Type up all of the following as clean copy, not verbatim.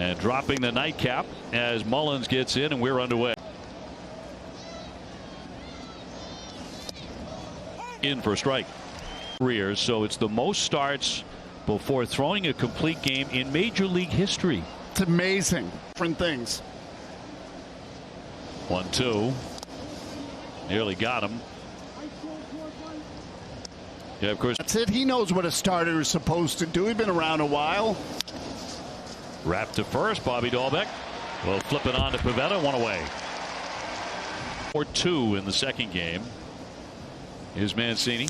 And dropping the nightcap as Mullins gets in, and we're underway. In for a strike. Careers, so it's the most starts before throwing a complete game in Major League history. It's amazing. Different things. 1-2. Nearly got him. Yeah, of course. That's it. He knows what a starter is supposed to do. He's been around a while. Wrapped to first. Bobby Dahlbeck will flip it on to Pivetta. One away. 4-2 in the second game. Here's Mancini.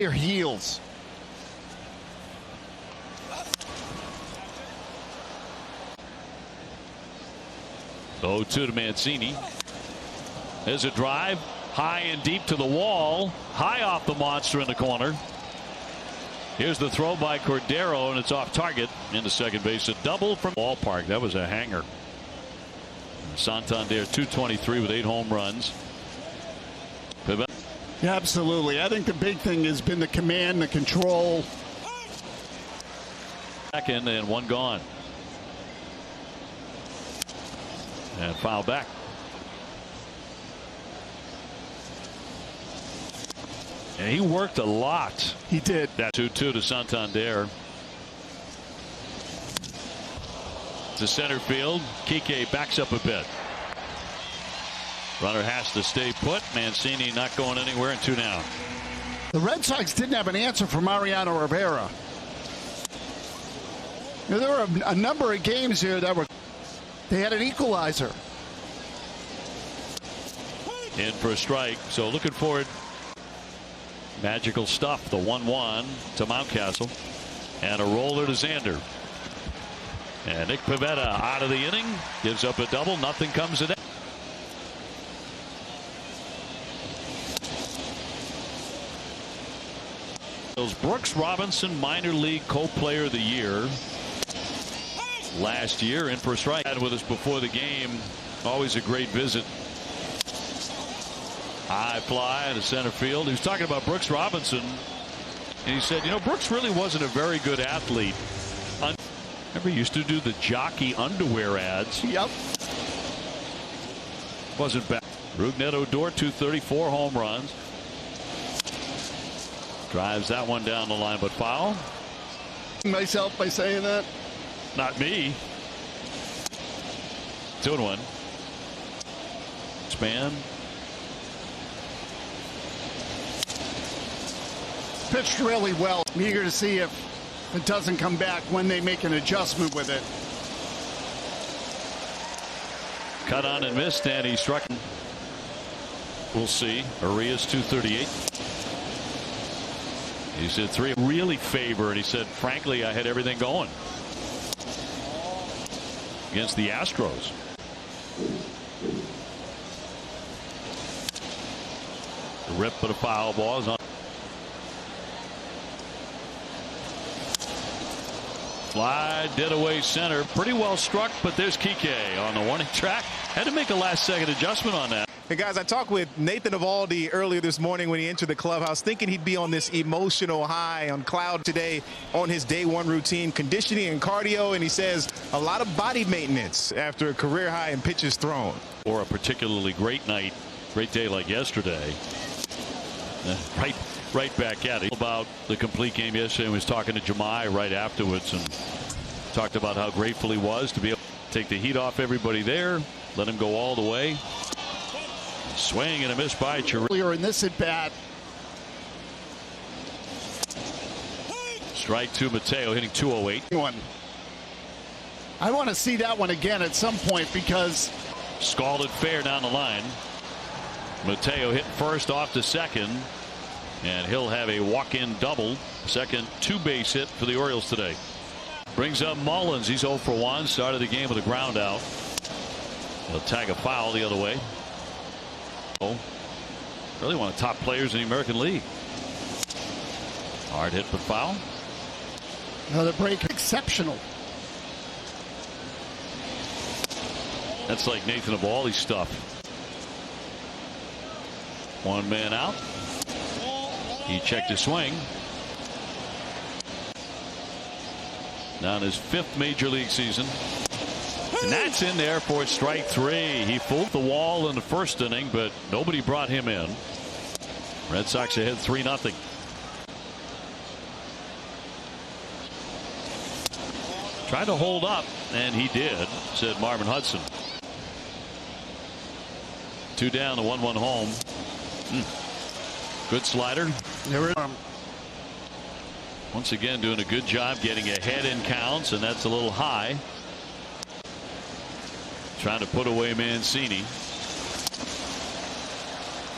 Your heels. Oh, 2 to Mancini. There's a drive high and deep to the wall, high off the monster in the corner. Here's the throw by Cordero, and it's off target into second base. A double from ballpark. That was a hanger. Santander 223 with 8 home runs. Pivetta. Yeah, absolutely. I think the big thing has been the command, the control. Second and 1 gone. And foul back. And he worked a lot. He did. That 2-2 to Santander. To center field. Kike backs up a bit. Runner has to stay put. Mancini not going anywhere, and 2 down. The Red Sox didn't have an answer for Mariano Rivera. You know, there were a number of games here that were. They had an equalizer. In for a strike. So looking forward. Magical stuff. The 1-1 to Mountcastle. And a roller to Xander. And Nick Pivetta out of the inning. Gives up a double. Nothing comes in it. Brooks Robinson, minor league co-player of the year last year. In for a strike. Had with us before the game. Always a great visit. High fly to center field. He was talking about Brooks Robinson, and he said, you know, Brooks really wasn't a very good athlete. Remember, he used to do the jockey underwear ads. Yep. Wasn't bad. Rougned Odor, 234 home runs. Drives that one down the line, but foul. Myself by saying that. Not me. 2-1. Span. Pitched really well. I'm eager to see if it doesn't come back when they make an adjustment with it. Cut on and missed, and he struck. We'll see. Arias 238. He said 3 really favor, and he said, frankly, I had everything going against the Astros. The rip, but a foul ball is on. Fly dead away center. Pretty well struck, but there's Kike on the warning track. Had to make a last-second adjustment on that. Hey, guys, I talked with Nathan Eovaldi earlier this morning when he entered the clubhouse, thinking he'd be on this emotional high on cloud today on his day 1 routine, conditioning and cardio, and he says a lot of body maintenance after a career high in pitches thrown. Or a particularly great night, great day like yesterday. Right back at it. About the complete game yesterday, and was talking to Jemai right afterwards, and talked about how grateful he was to be able to take the heat off everybody there, let him go all the way. Swing and a miss by Chirinos. Earlier in this at bat. Strike 2, Mateo hitting 208. I want to see that one again at some point because Scalded fair down the line. Mateo hit first off to second, and he'll have a walk-in double. Second 2-base hit for the Orioles today. Brings up Mullins. He's 0 for 1. Started the game with a ground out. He'll tag a foul the other way. Really one of the top players in the American League. Hard hit but foul. Another break. Exceptional. That's like Nathan Eovaldi stuff. 1 man out. He checked his swing. on his 5th major league season. And that's in there for strike 3. He fooled the wall in the 1st inning, but nobody brought him in. Red Sox ahead 3-0. Tried to hold up, and he did, said Marvin Hudson. 2 down, the 1-1 home. Good slider. Once again doing a good job getting ahead in counts, and that's a little high. Trying to put away Mancini.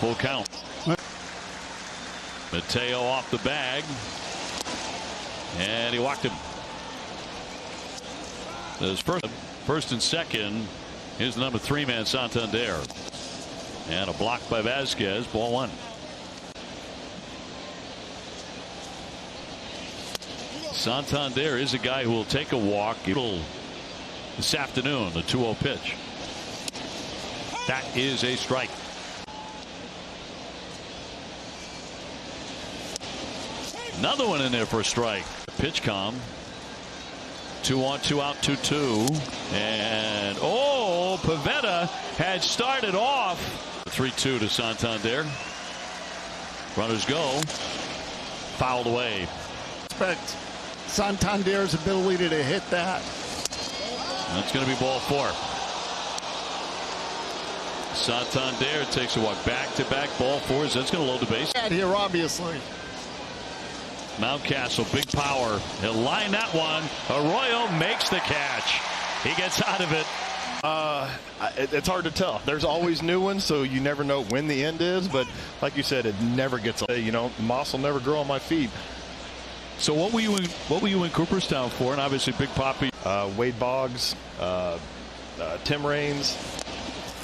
Full count. Mateo off the bag, and he walked him. His first and second. Here's the number 3 man, Santander, and a block by Vasquez. Ball 1. Santander is a guy who will take a walk. This afternoon, the 2-0 pitch. That is a strike. Another one in there for a strike. Pitch calm. 2 on, 2 out, 2-2. And Pivetta had started off. 3-2 to Santander. Runners go. Fouled away. Respect Santander's ability to hit that. That's going to be ball 4. Santander takes a walk, back-to-back ball 4s. That's going to load the base. Here, obviously. Mountcastle, big power. He'll line that one. Arroyo makes the catch. He gets out of it. It's hard to tell. There's always new ones, so you never know when the end is. But like you said, it never gets. Moss will never grow on my feet. So what were you in Cooperstown for? And obviously Big Papi. Wade Boggs, Tim Raines,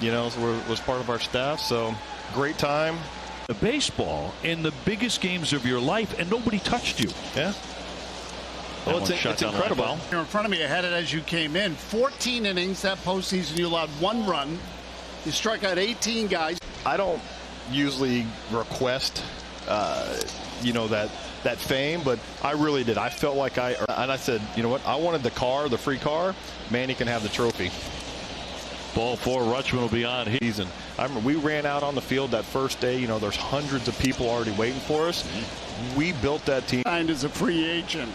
was part of our staff. So great time. The baseball in the biggest games of your life, and nobody touched you. Yeah. Well, it's incredible. You're in front of me. I had it as you came in. 14 innings that postseason. You allowed 1 run. You struck out 18 guys. I don't usually request, that fame, but I really did. I felt like I said, you know what? I wanted the free car. Manny can have the trophy. Ball 4. Rutschman will be on his. And I remember we ran out on the field that first day. There's hundreds of people already waiting for us. We built that team. Signed as a free agent.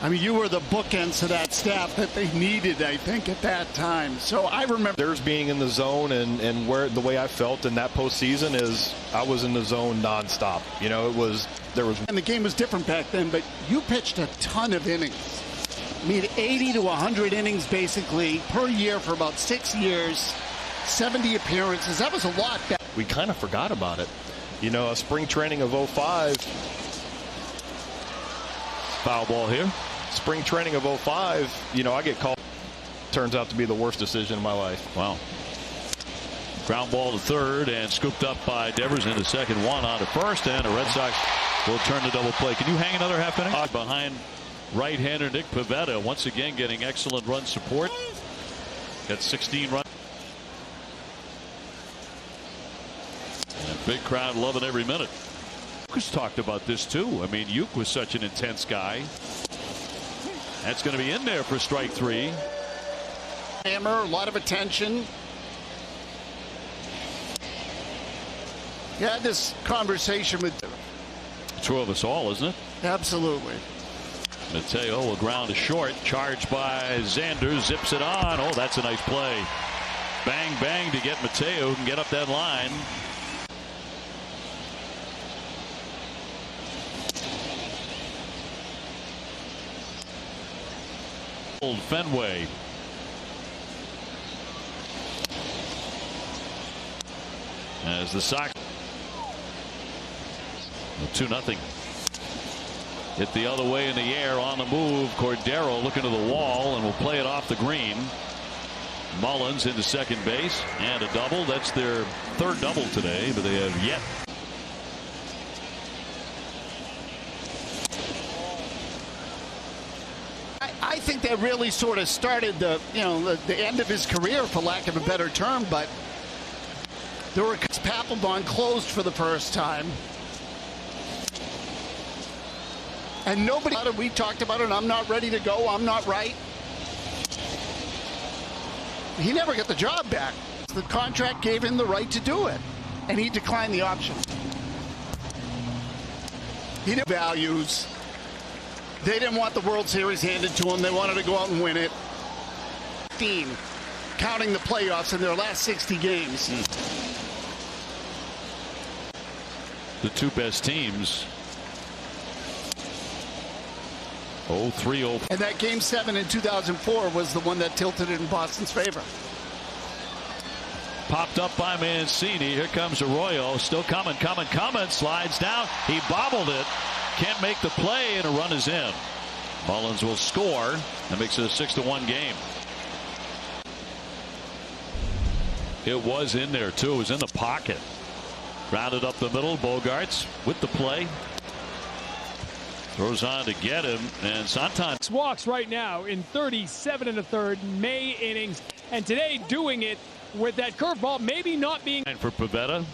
I mean, you were the bookends to that staff that they needed, I think, at that time. So I remember there's being in the zone, and where the way I felt in that postseason is I was in the zone nonstop. And the game was different back then, but you pitched a ton of innings. I mean, 80 to 100 innings basically per year for about 6 years, 70 appearances. That was a lot. We kind of forgot about it. A spring training of 05. Foul ball here. Spring training of 05. I get called. Turns out to be the worst decision of my life. Wow. Ground ball to third and scooped up by Devers into second. 1 on to first, and the Red Sox will turn to double play. Can you hang another half inning? Behind right-hander Nick Pivetta, once again getting excellent run support. Got 16 runs. And a big crowd loving every minute. Uke's talked about this too. I mean, Uke was such an intense guy. That's going to be in there for strike 3. Hammer, a lot of attention. You had this conversation with. True of us all, isn't it? Absolutely. Mateo will ground to short. Charged by Xander. Zips it on. Oh, that's a nice play. Bang, bang to get Mateo, who can get up that line. Old Fenway. As the Sox 2-0. Hit the other way in the air, on the move. Cordero looking to the wall and will play it off the green. Mullins into second base, and a double. That's their 3rd double today, but they have yet. I think that really sort of started the end of his career, for lack of a better term. But there were Papelbon closed for the first time. And nobody, we talked about it, I'm not ready to go, I'm not right. He never got the job back. The contract gave him the right to do it, and he declined the option. He didn't values. They didn't want the World Series handed to him. They wanted to go out and win it. Counting the playoffs in their last 60 games. The two best teams. 0-3-0. And that Game 7 in 2004 was the one that tilted it in Boston's favor. Popped up by Mancini. Here comes Arroyo. Still coming. Slides down. He bobbled it. Can't make the play, and a run is in. Mullins will score. That makes it a 6-1 game. It was in there, too. It was in the pocket. Grounded up the middle. Bogarts with the play. Throws on to get him, and Santan walks right now in 37 1/3 May innings, and today doing it with that curveball maybe not being. For Pivetta.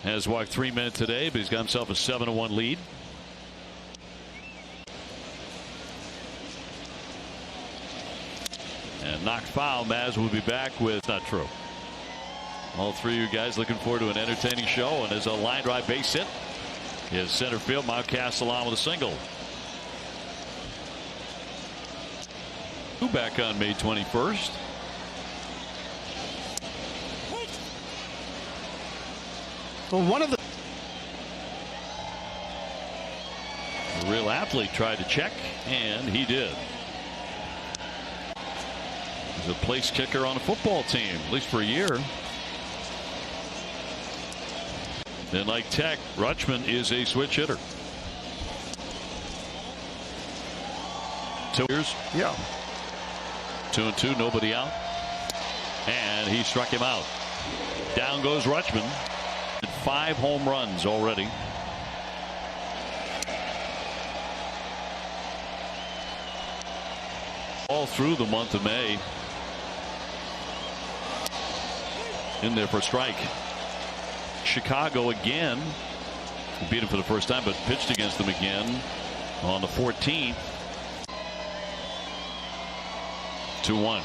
Has walked 3 minutes today, but he's got himself a 7-1 lead. And knocked foul. Maz will be back with not true. All three of you guys looking forward to an entertaining show, and there's a line drive base hit. Is center field. Mountcastle on with a single. Back on May 21st. Well, one of the real athlete tried to check, and he did. He's a place kicker on a football team, at least for a year. And like Tech, Rutschman is a switch hitter. 2 years. Yeah. 2-2, nobody out. And he struck him out. Down goes Rutschman. 5 home runs already. All through the month of May. In there for a strike. Chicago again. Beat him for the first time, but pitched against them again on the 14th. 2-1.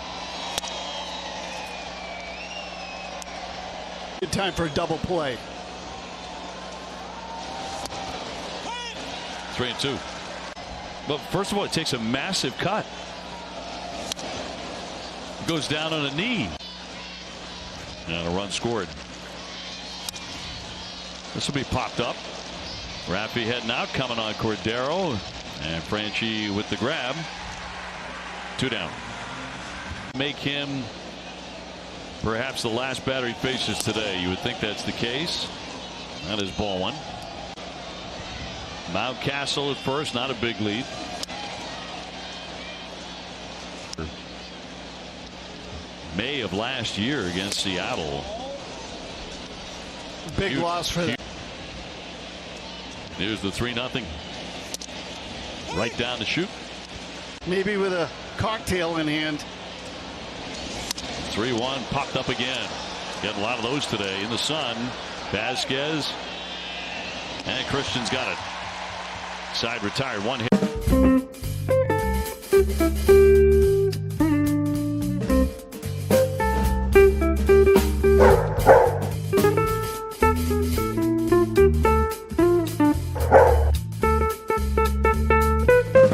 Good time for a double play. 3-2. But first of all, it takes a massive cut. Goes down on a knee. And a run scored. This will be popped up. Raffy heading out, coming on Cordero. And Franchi with the grab. 2 down. Make him perhaps the last batter he faces today. You would think that's the case. That is ball 1. Mountcastle at first, not a big lead. May of last year against Seattle. Big loss for them. Here's the 3-0. Right down to shoot. Maybe with a cocktail in hand. 3-1 popped up again. Getting a lot of those today in the sun. Vasquez and Christian's got it. Side retired, 1 hit.